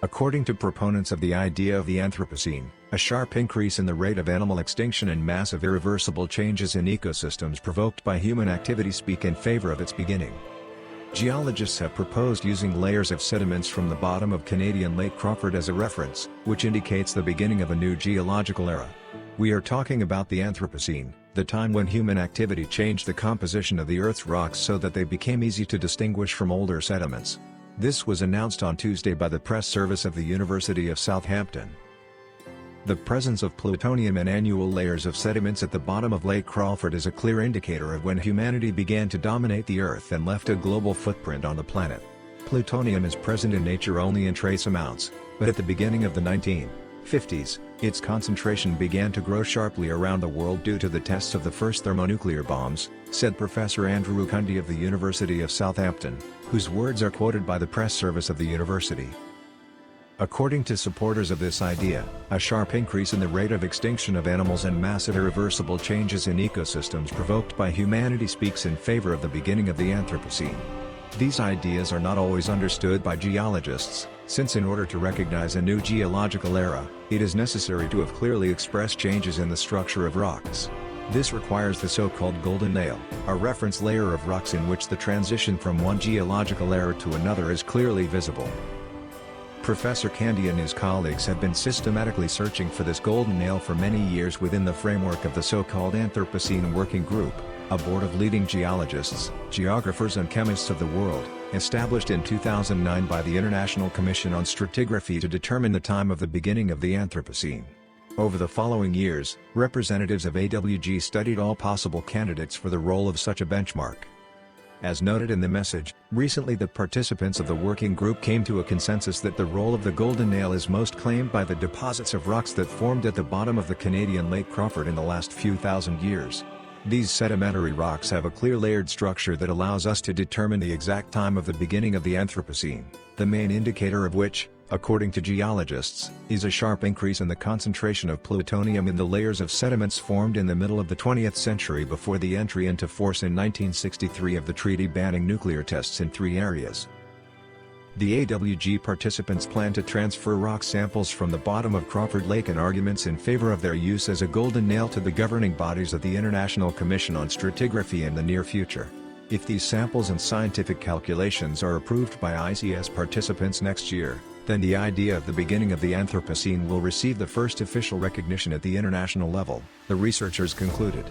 According to proponents of the idea of the Anthropocene, a sharp increase in the rate of animal extinction and massive irreversible changes in ecosystems provoked by human activity speak in favor of its beginning. Geologists have proposed using layers of sediments from the bottom of Canadian Lake Crawford as a reference, which indicates the beginning of a new geological era. We are talking about the Anthropocene, the time when human activity changed the composition of the Earth's rocks so that they became easy to distinguish from older sediments. This was announced on Tuesday by the press service of the University of Southampton. The presence of plutonium and annual layers of sediments at the bottom of Lake Crawford is a clear indicator of when humanity began to dominate the Earth and left a global footprint on the planet. Plutonium is present in nature only in trace amounts, but at the beginning of the 1950s, its concentration began to grow sharply around the world due to the tests of the first thermonuclear bombs, said Professor Andrew Cundy of the University of Southampton, whose words are quoted by the press service of the university. According to supporters of this idea, a sharp increase in the rate of extinction of animals and massive irreversible changes in ecosystems provoked by humanity speaks in favor of the beginning of the Anthropocene. These ideas are not always understood by geologists, since in order to recognize a new geological era, it is necessary to have clearly expressed changes in the structure of rocks. This requires the so-called golden nail, a reference layer of rocks in which the transition from one geological era to another is clearly visible. Professor Cundy and his colleagues have been systematically searching for this golden nail for many years within the framework of the so-called Anthropocene Working Group, a board of leading geologists, geographers and chemists of the world, established in 2009 by the International Commission on Stratigraphy to determine the time of the beginning of the Anthropocene. Over the following years, representatives of AWG studied all possible candidates for the role of such a benchmark. As noted in the message, recently the participants of the working group came to a consensus that the role of the golden nail is most claimed by the deposits of rocks that formed at the bottom of the Canadian Lake Crawford in the last few thousand years. These sedimentary rocks have a clear layered structure that allows us to determine the exact time of the beginning of the Anthropocene, the main indicator of which, according to geologists, is a sharp increase in the concentration of plutonium in the layers of sediments formed in the middle of the 20th century before the entry into force in 1963 of the treaty banning nuclear tests in 3 areas. The AWG participants plan to transfer rock samples from the bottom of Crawford Lake and arguments in favor of their use as a golden nail to the governing bodies of the International Commission on Stratigraphy in the near future. If these samples and scientific calculations are approved by ICS participants next year, then the idea of the beginning of the Anthropocene will receive the first official recognition at the international level, the researchers concluded.